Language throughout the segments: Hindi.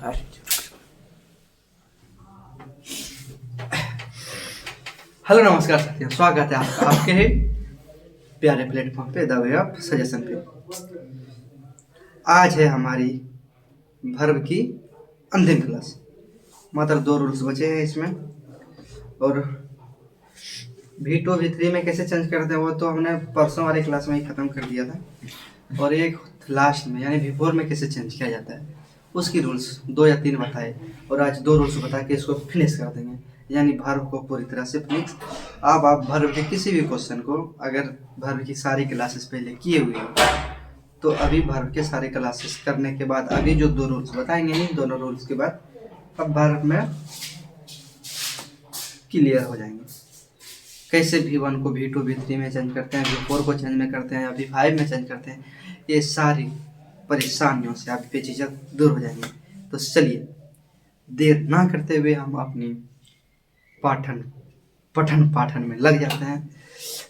हेलो नमस्कार साथियों, स्वागत है आपका आपके ही प्यारे प्लेटफॉर्म पे द वे ऑफ सजेशन पे। आज है हमारी वर्ब की अंतिम क्लास। मात्र 2 रूल्स बचे हैं इसमें, और V2 V3 में कैसे चेंज करते हैं वो तो हमने परसों वाली क्लास में ही ख़त्म कर दिया था। और एक लास्ट में यानी V4 में कैसे चेंज किया जाता है उसकी रूल्स 2 या 3 बताए, और आज 2 रूल्स बता के इसको फिनिश कर देंगे, यानी वर्ब को पूरी तरह से फिनिश। अब आप वर्ब के किसी भी क्वेश्चन को अगर वर्ब की सारी क्लासेस पहले किए हुए हो तो अभी वर्ब के सारे क्लासेस करने के बाद अभी जो 2 रूल्स बताएंगे, इन दोनों रूल्स के बाद अब वर्ब में क्लियर हो जाएंगे। कैसे V1 को V2 V3 में चेंज करते हैं, V4 को चेंज में करते हैं या V5 में चेंज करते हैं, ये सारी परेशानियों से आप बेझिझक दूर हो जाएंगे। तो चलिए देर ना करते हुए हम अपनी पठन पाठन में लग जाते हैं।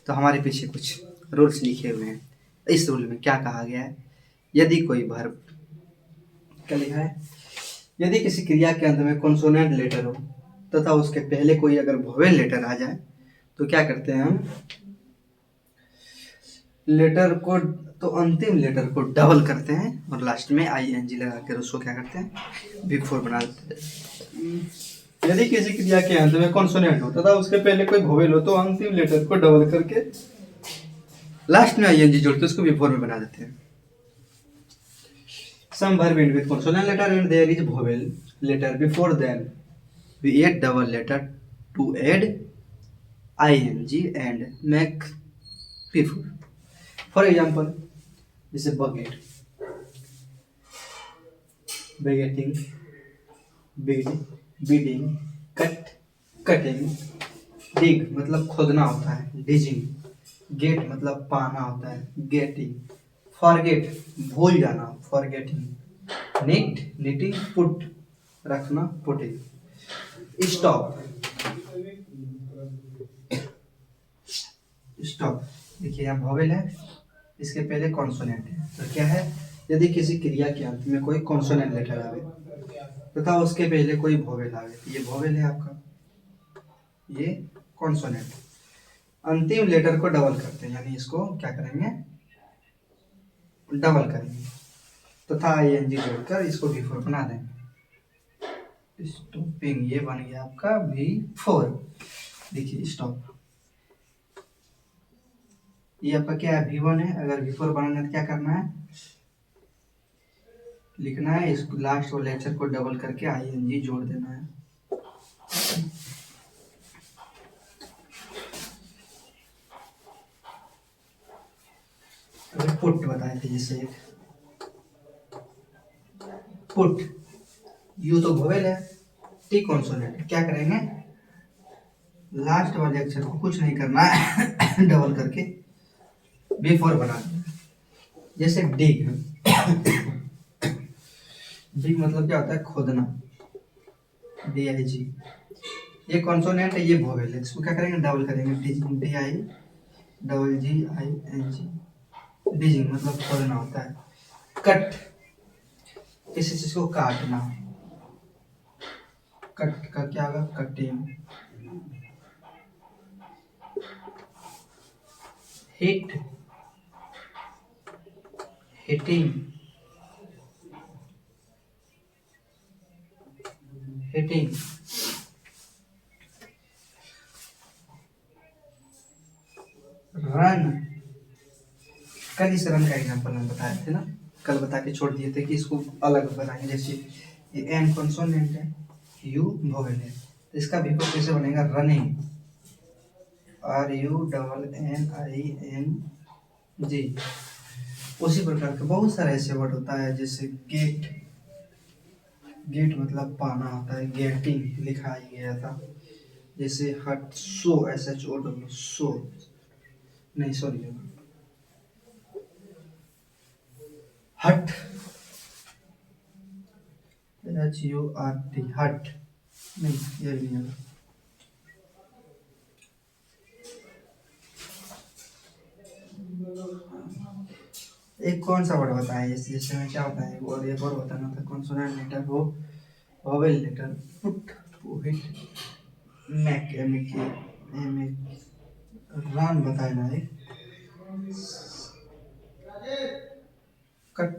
तो हमारे पीछे कुछ रूल्स लिखे हुए हैं। इस रूल में क्या कहा गया है, यदि कोई वर्ब क्या लिखा है, यदि किसी क्रिया के अंत में कॉन्सोनेंट लेटर हो तथा उसके पहले कोई अगर वोवेल लेटर आ जाए तो क्या करते हैं हम, लेटर को तो अंतिम लेटर को डबल करते हैं और लास्ट में ING लगा कर उसको क्या करते हैं, V4 बना देते हैं। यदि किसी क्रिया के अंत में कॉन्सोनेंट हो तथा उसके पहले कोई वोवेल हो तो अंतिम लेटर को डबल करके लास्ट में ING जोड़ते उसको V4 में बना देते हैं। Some verb end with consonant letter and there is vowel letter before them. We add double letter to add ING and make V4. For example, जैसे bucket, begetting, beading, cut, cutting, dig मतलब खोदना होता है, digging, get मतलब पाना होता है, getting, forget भूल जाना, forgetting, knit knitting, put रखना, putting, stop स्टॉप। देखिए यहाँ वोवेल है, इसके पहले कॉन्सोनेंट है, तो क्या है, यदि किसी क्रिया के अंत में कोई कॉन्सोनेंट लेटर आवे तथा उसके पहले कोई वोवेल आवे, ये वोवेल है आपका, ये कॉन्सोनेंट, अंतिम लेटर को डबल करते हैं, यानी इसको क्या करेंगे, डबल करेंगे तथा ING जोड़कर इसको V4 बना देंगे। स्टॉपिंग, ये बन गया आपका V4। देखिए स्टॉप, ये आपका क्या है, V1 है। अगर V4 बनाना है तो क्या करना है, लिखना है, इसको लास्ट वाले अक्षर को डबल करके ING जोड़ देना है। अभी पुट बताए थे, जैसे पुट, यू तो वोवेल है, टी कॉन्सोनेंट, क्या करेंगे, लास्ट वाले अक्षर को कुछ नहीं करना है डबल करके V4 बना देना। जैसे डिग, डिग मतलब क्या होता है, खोदना, DIG, ये कॉन्सोनेंट है, ये वोवेल है, इसको क्या करेंगे, डबल करेंगे, DIGG, डिजिंग मतलब खोदना होता है। कट, किसी चीज को काटना, कट का क्या होगा, cutting. Hit, hitting, hitting. Run, कल इस रन का एग्जांपल हम बताए थे ना, कल बता के छोड़ दिए थे कि इसको अलग बनाएंगे। जैसे ये एन कॉन्सोनेंट है, यू वोवेल है, तो इसका भी कैसे बनेगा, रनिंग, RUNNING। उसी प्रकार के बहुत सारे ऐसे वर्ड होता है, जैसे गेट, गेट मतलब पाना होता है, गेटिंग लिखा ही गया था। जैसे हट, सो, SHO, सो नहीं, सॉरी, हट, HURT, हट नहीं, ये भी नहीं होगा। एक कौन सा वर्ड बताया, जैसे जैसे में क्या होता है, और एक और बताना था कॉन्सोनेंट लेटर हो, वोवेल लेटर पुट पोहिट मैक एम के एम रान बताए ना है cut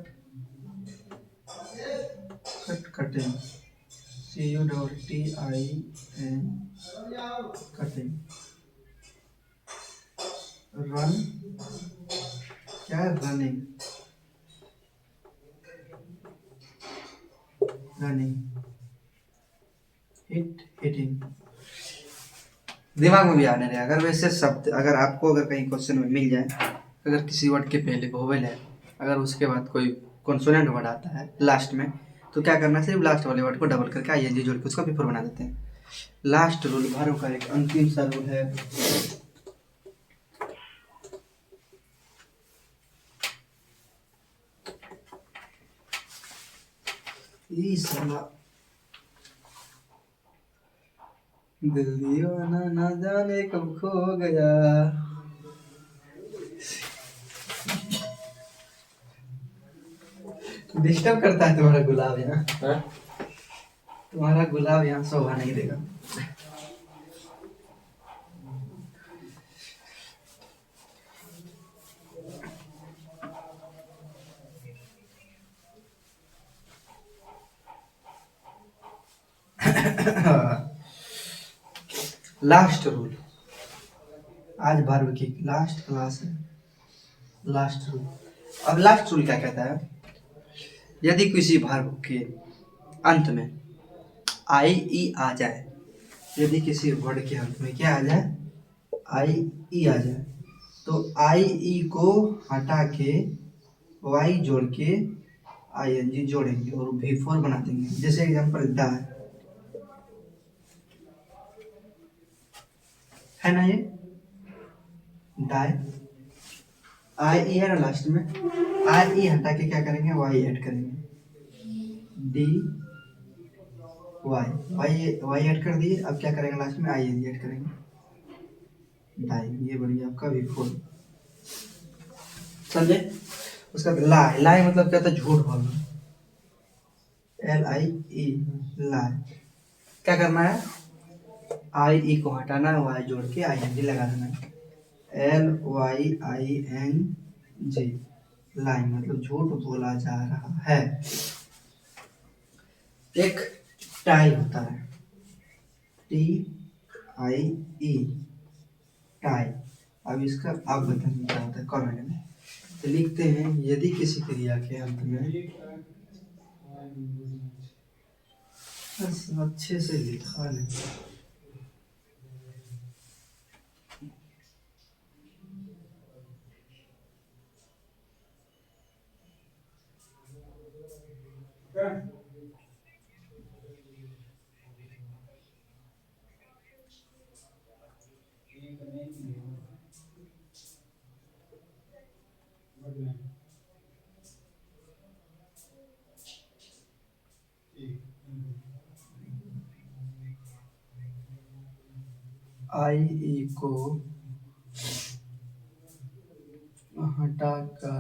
cut cutting CUTTIN cutting run क्या रनिंग रनिंग हिटिंग दिमाग में भी आने रहे। अगर वैसे शब्द अगर आपको अगर कहीं क्वेश्चन में मिल जाए, अगर किसी वर्ड के पहले वोवेल है, अगर उसके बाद कोई कॉन्सोनेंट वर्ड आता है लास्ट में, तो क्या करना है, सिर्फ लास्ट वाले वर्ड को डबल करके आईएनजी जोड़ के उसका पेपर बना देते हैं। लास्ट रूल भारत का एक अंतिम सा रूल है, दिल दीवाना ना जाने कब खो गया। डिस्टर्ब करता है तुम्हारा गुलाब यहाँ, तुम्हारा गुलाब यहाँ शोभा नहीं देगा। लास्ट रूल, आज 12वीं की लास्ट क्लास है। लास्ट रूल, अब लास्ट रूल क्या कहता है, यदि किसी वर्ब के अंत में आई ई आ जाए, यदि किसी वर्ड के अंत में क्या आ जाए, आई ई आ जाए, तो आई ई को हटा के वाई जोड़ के आई एन जी जोड़ेंगे और V4 बना देंगे। जैसे एग्जाम्पल दा है ना, ये डाई आई ई है ना लास्ट में, आई ई हटा के क्या करेंगे, वाई ऐड करेंगे, D Y Y Y add कर दिए। अब क्या करेंगे लास्ट में, आई एन जी ऐड करेंगे, डाई। ये बढ़िया आपका V4, समझे। उसका लाई, लाई मतलब क्या था, झूठ बोलना, LIE लाई। क्या करना है, आई ई को हटाना है, वाई जोड़ के आई एन जी लगा देना है, LYING लाइन मतलब झूठ बोला जा रहा है। एक टाई होता है, TIE टाई। अब इसका आप बताइए क्या होता है कमेंट में। तो लिखते हैं, यदि किसी क्रिया के अंत में, अच्छे से लिखा नहीं, आई ई को हटाकर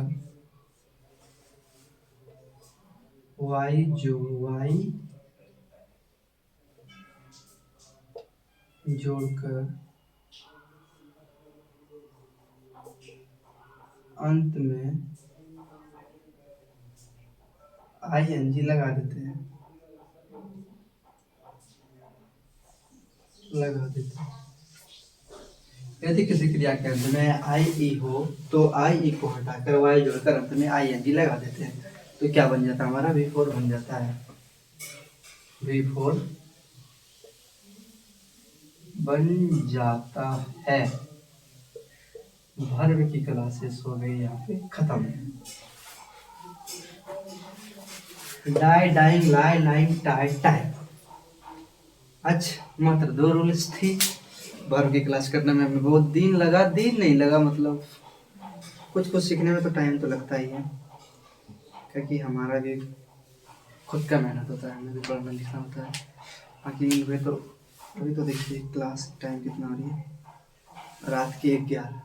वाई जोड़कर अंत में ING लगा देते हैं, यदि किसी क्रिया के अंत में आई ई हो तो आई ई को हटाकर वाई जोड़कर अंत में ING लगा देते हैं, तो क्या बन जाता है हमारा, V4 बन जाता है। V4 बन जाता है। वर्ब की क्लासेस हो गई यहाँ पे खत्म। डाई डाइंग लाई लाइन टाई टाई। अच्छा, मात्र 2 रूल्स थी। वर्ब की क्लास करने में हमें बहुत दिन लगा, दिन नहीं लगा, मतलब कुछ कुछ सीखने में तो टाइम तो लगता ही है, क्योंकि हमारा भी खुद का मेहनत होता है, हमें भी पढ़ना लिखना होता है। बाकी वे तो अभी तो देखिए क्लास टाइम कितना हो रही है, रात के 11,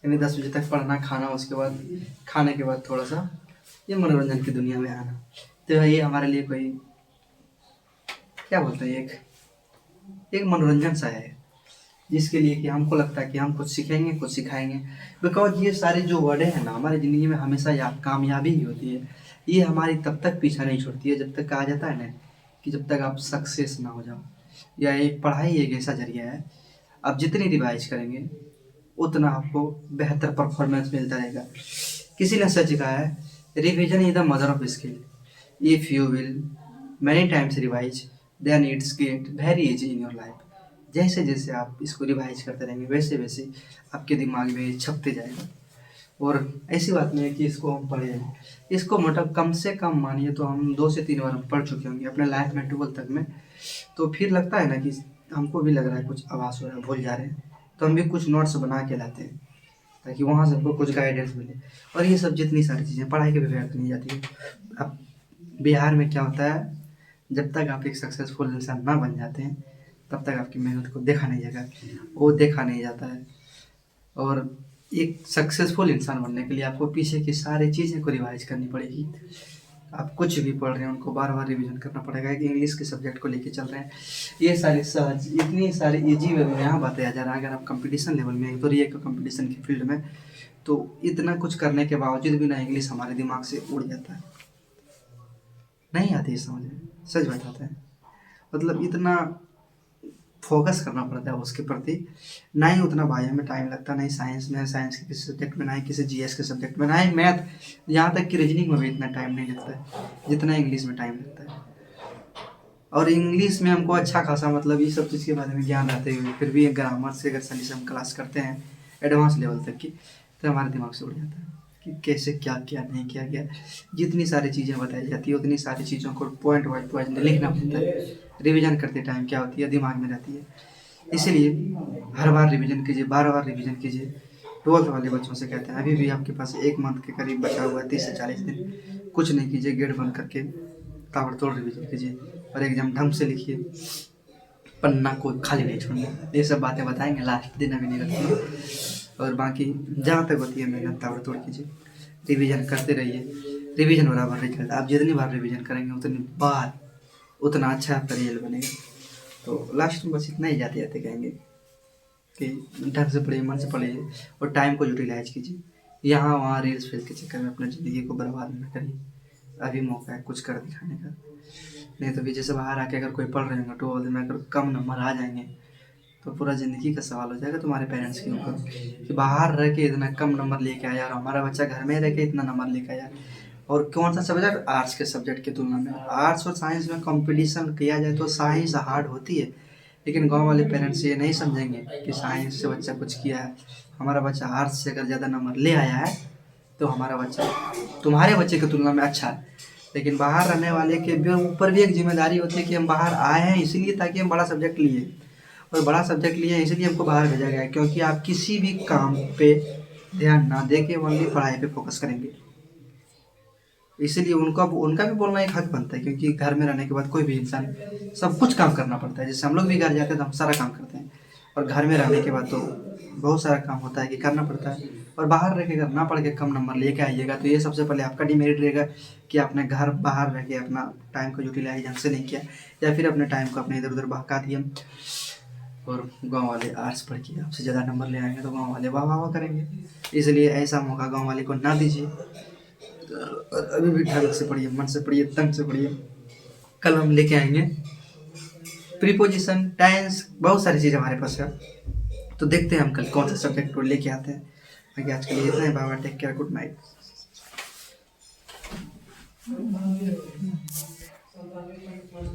यानी 10 बजे तक पढ़ना, खाना, उसके बाद खाने के बाद थोड़ा सा ये मनोरंजन की दुनिया में आना। तो ये हमारे लिए कोई क्या बोलते हैं, एक एक मनोरंजन सा है, जिसके लिए कि हमको लगता है कि हम कुछ सीखेंगे कुछ सिखाएंगे। बिकॉज ये सारे जो वर्ड हैं ना हमारी ज़िंदगी में हमेशा कामयाबी ही होती है। ये हमारी तब तक पीछा नहीं छोड़ती है जब तक कहा जाता है ना कि जब तक आप सक्सेस ना हो जाओ। या एक पढ़ाई एक ऐसा जरिया है, आप जितनी रिवाइज करेंगे उतना आपको बेहतर परफॉर्मेंस मिलता रहेगा। किसी ने सच कहा है, revision is the mother of skill. If you will many times revise then it's get very easy in your life. जैसे जैसे आप इसको रिवाइज करते रहेंगे वैसे वैसे आपके दिमाग में छपते जाएगा। और ऐसी बात नहीं है कि इसको हम पढ़े हैं, इसको मतलब कम से कम मानिए तो हम 2 से 3 बार हम पढ़ चुके होंगे अपने लाइफ में 12 तक में। तो फिर लगता है ना कि हमको भी लग रहा है कुछ आवाज़ हो रहा है, भूल जा रहे हैं, तो हम भी कुछ नोट्स बना के लाते हैं ताकि वहाँ से हमको कुछ गाइडेंस मिले। और ये सब जितनी सारी चीज़ें पढ़ाई के बगैर तो नहीं जाती है। अब बिहार में क्या होता है, जब तक आप एक सक्सेसफुल इंसान ना बन जाते हैं तब तक आपकी मेहनत को देखा नहीं जाएगा, वो देखा नहीं जाता है। और एक सक्सेसफुल इंसान बनने के लिए आपको पीछे की सारी चीज़ें को रिवाइज करनी पड़ेगी। आप कुछ भी पढ़ रहे हैं उनको बार बार रिवीजन करना पड़ेगा। कि इंग्लिश के सब्जेक्ट को लेके चल रहे हैं, ये सारी सहज इतनी सारी ईजी वे में यहाँ बातें आ जा रहा है। अगर आप कंपटीशन लेवल में एक तो रहिए कंपटीशन की फील्ड में, तो इतना कुछ करने के बावजूद भी ना इंग्लिश हमारे दिमाग से उड़ जाता है, नहीं आती है समझ में। सच बताते हैं, मतलब इतना फोकस करना पड़ता है उसके प्रति। ना ही उतना बायो में टाइम लगता, ना ही साइंस में, साइंस के किसी सब्जेक्ट में, ना ही किसी जीएस के सब्जेक्ट में, ना ही मैथ, यहाँ तक कि रीजनिंग में भी इतना टाइम नहीं लगता है जितना इंग्लिश में टाइम लगता है। और इंग्लिश में हमको अच्छा खासा मतलब ये सब चीज़ के बारे में ज्ञान रहते हुए फिर भी एक ग्रामर से अगर सही से हम क्लास करते हैं एडवांस लेवल तक की, तो हमारे दिमाग से उड़ जाता है कि कैसे क्या क्या नहीं किया गया। जितनी सारी चीज़ें बताई जाती है उतनी सारी चीज़ों को पॉइंट वाइज पॉइंट लिखना पड़ता है। रिवीजन करते टाइम क्या होती है, दिमाग में रहती है। इसीलिए हर बार रिवीजन कीजिए, बार बार रिवीजन कीजिए। 12th वाले बच्चों से कहते हैं अभी भी आपके पास 1 मंथ के करीब बचा हुआ है, 30 से 40 दिन। कुछ नहीं कीजिए, गेट बंद करके ताबड़तोड़ रिवीजन कीजिए और एग्जाम ढंग से लिखिए, पन्ना को खाली नहीं छोड़ना। ये सब बातें बताएंगे, लास्ट दिन अभी नहीं रखना। और बाकी जहाँ तक होती है मेहनत ताबड़तोड़ कीजिए, रिवीजन करते रहिए। रिवीजन बराबर रिजल्ट, आप जितनी बार रिवीजन करेंगे उतनी बार उतना अच्छा आपका रिजल्ट बनेगा। तो लास्ट में बस इतना ही जाते जाते कहेंगे कि ढंग से पढ़िए, मन से पढ़िए और टाइम को यूटिलाइज कीजिए। यहाँ वहाँ रील्स फेल के चक्कर में अपनी ज़िंदगी को बर्बाद न करिए। अभी मौका है कुछ कर दिखाने का। नहीं तो पीछे से बाहर आके अगर कोई पढ़ रहे होंगे 12th में, अगर कम नंबर आ जाएंगे तो पूरा ज़िंदगी का सवाल हो जाएगा तुम्हारे पेरेंट्स के ऊपर कि बाहर रह के इतना कम नंबर लेके आया और हमारा बच्चा घर में रह के इतना नंबर लेके आया। और कौन सा सब्जेक्ट, आर्ट्स के सब्जेक्ट की तुलना में। आर्ट्स और साइंस में कंपटीशन किया जाए तो साइंस हार्ड होती है, लेकिन गांव वाले पेरेंट्स ये नहीं समझेंगे कि साइंस से बच्चा कुछ किया है। हमारा बच्चा आर्ट्स से अगर ज़्यादा नंबर ले आया है तो हमारा बच्चा तुम्हारे बच्चे की तुलना में अच्छा है। लेकिन बाहर रहने वाले के भी ऊपर भी एक जिम्मेदारी होती है कि हम बाहर आए हैं इसलिए ताकि हम बड़ा सब्जेक्ट लिए, और बड़ा सब्जेक्ट लिए हैं इसलिए हमको बाहर भेजा गया है। क्योंकि आप किसी भी काम पे ध्यान ना दे के ओनली पढ़ाई पे फोकस करेंगे, इसीलिए उनका भी बोलना एक हक बनता है। क्योंकि घर में रहने के बाद कोई भी इंसान सब कुछ काम करना पड़ता है। जैसे हम लोग भी घर जाते हैं तो हम सारा काम करते हैं, और घर में रहने के बाद तो बहुत सारा काम होता है कि करना पड़ता है। और बाहर रह के अगर ना पढ़ के कम नंबर लेके आइएगा तो ये सबसे पहले आपका डिमेरिट रहेगा कि आपने घर बाहर रह के अपना टाइम को यूटिलाइज ढंग से नहीं किया, या फिर अपने टाइम को अपने इधर उधर बहका दिया। और गांव वाले आर्ट्स पढ़ के आपसे ज़्यादा नंबर ले आएंगे तो गांव वाले वाह वाह वाह करेंगे। इसलिए ऐसा मौका गांव वाले को ना दीजिए। और अभी भी ढंग से पढ़िए, मन से पढ़िए, तंग से पढ़िए। कल हम लेके आएंगे प्रीपोजिशन, टेंस, बहुत सारी चीज़ हमारे पास है। तो देखते हैं हम कल कौन सा सब्जेक्ट को लेके आते हैं। बाकी आज के लिए इतना ही। बाबा टेक केयर, गुड नाइट।